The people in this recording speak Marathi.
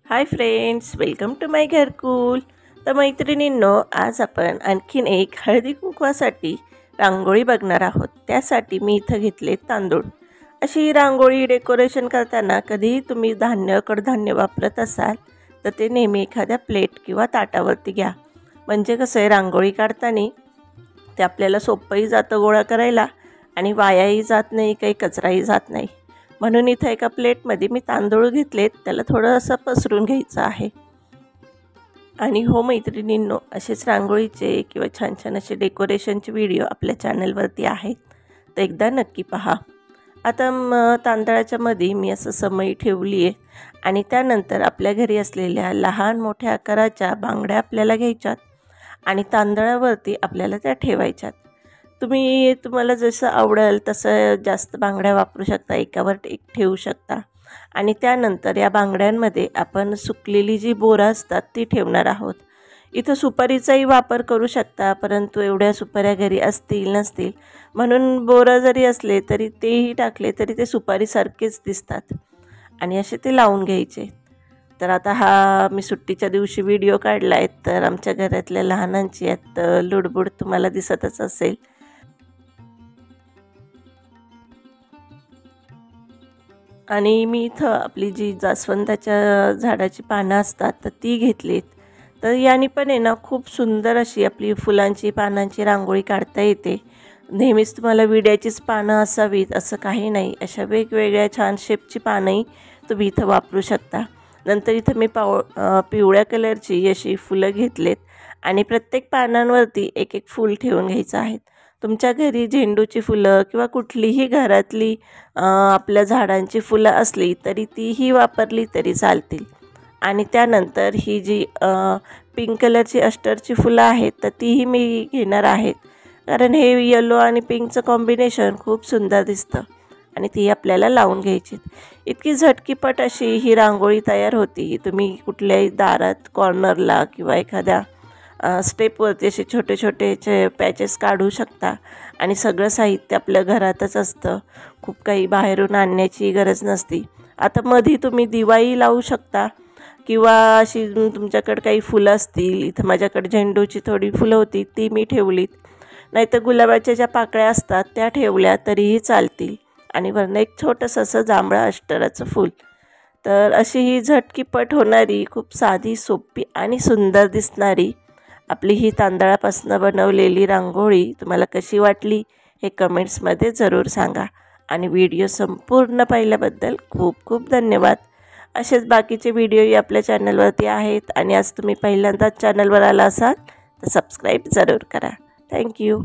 हाय फ्रेंड्स, वेलकम टू माय घरकुल। तर मैत्रिणींनो, आज आपण आणखीन एक हळदी कुंकवासाठी रांगोळी बघणार आहोत। त्यासाठी मी इथं घेतले तांदूळ। अशी रांगोळी डेकोरेशन करताना कधीही तुम्ही कडधान्य वापरत असाल तर ते नेहमी एखाद्या प्लेट किंवा ताटावरती घ्या। म्हणजे कसं आहे, रांगोळी काढताना ते आपल्याला सोपंही जातं गोळा करायला आणि वायाही जात नाही, काही कचराही जात नाही। म्हणून इथं एका प्लेटमध्ये मी तांदूळ घेतलेत, त्याला थोडं असं पसरून घ्यायचं आहे। आणि हो मैत्रिणींनो, असेच रांगोळीचे किंवा छान छान असे डेकोरेशनचे व्हिडिओ आपल्या चॅनलवरती आहेत, तर एकदा नक्की पहा। आता तांदळाच्या मध्ये मी असं समई ठेवली आहे आणि त्यानंतर आपल्या घरी असलेल्या लहान मोठ्या आकाराच्या बांगड्या आपल्याला घ्यायच्यात आणि तांदळावरती आपल्याला त्या ठेवायच्यात। तुम्हाला जसं आवडेल तसं जास्त बांगड्या वापरू शकता, एकावर एक ठेवू शकता। आणि त्यानंतर या बांगड्यांमध्ये आपण सुकलेली जी बोरं असतात ती ठेवणार आहोत। इथं सुपारीचाही वापर करू शकता, परंतु एवढ्या सुपाऱ्या घरी असतील नसतील म्हणून बोरं जरी असले तरी तेही टाकले तरी ते सुपारीसारखेच दिसतात आणि असे ते लावून घ्यायचे। तर आता हा मी सुट्टीच्या दिवशी व्हिडिओ काढला आहे, तर आमच्या घरातल्या लहानांची यात लुडबुड तुम्हाला दिसतच असेल। आणि मी इथं आपली जी जास्वंदाच्या झाडाची पानं असतात तर ती घेतलीत। तर याने पण आहे ना, खूप सुंदर अशी आपली फुलांची पानांची रांगोळी काढता येते। नेहमीच तुम्हाला विड्याचीच पानं असावीत असं काही नाही, अशा वेगवेगळ्या छान शेपची पानंही तुम्ही इथं वापरू शकता। नंतर इथं मी पिवळ्या कलरची अशी फुलं घेतलेत आणि प्रत्येक पानांवरती एक एक फूल ठेवून घ्यायचं आहे। तुमच्या घरी झेंडूची फुलं किंवा कुठलीही घरातली आपल्या झाडांची फुलं असली तरी तीही वापरली तरी चालतील। आणि त्यानंतर ही जी पिंक कलरची अष्टरची फुलं आहेत तर तीही मी घेणार आहेत, कारण हे येलो आणि पिंकचं कॉम्बिनेशन खूप सुंदर दिसतं आणि ती आपल्याला लावून घ्यायची। इतकी झटकीपट अशी ही रांगोळी तयार होती। तुम्ही कुठल्याही दारात कॉर्नरला किंवा एखाद्या स्टेपवरती असे छोटे छोटे पॅचेस काढू शकता आणि सगळं साहित्य आपल्या घरातच असतं, खूप काही बाहेरून आणण्याची गरज नसती। आता मध्ये तुम्ही दिवाही लावू शकता किंवा अशी तुमच्याकडे काही फुलं असतील, इथं माझ्याकडे झेंडूची थोडी फुलं होती ती मी ठेवलीत, नाहीतर गुलाबाच्या ज्या पाकळ्या असतात त्या ठेवल्या तरीही चालतील आणि वरनं एक छोटंसं असं जांभळं अष्टराचं फूल। तर अशी ही झटकीपट होणारी, खूप साधी सोपी आणि सुंदर दिसणारी आपली ही तांदळापासून बनवलेली रांगोळी तुम्हाला कशी वाटली हे कमेंट्समध्ये जरूर सांगा। आणि व्हिडिओ संपूर्ण पाहिल्याबद्दल खूप खूप धन्यवाद। असेच बाकीचे व्हिडिओही आपल्या चॅनलवरती आहेत आणि आज तुम्ही पहिल्यांदाच चॅनलवर आला असाल तर सबस्क्राईब जरूर करा। थँक्यू।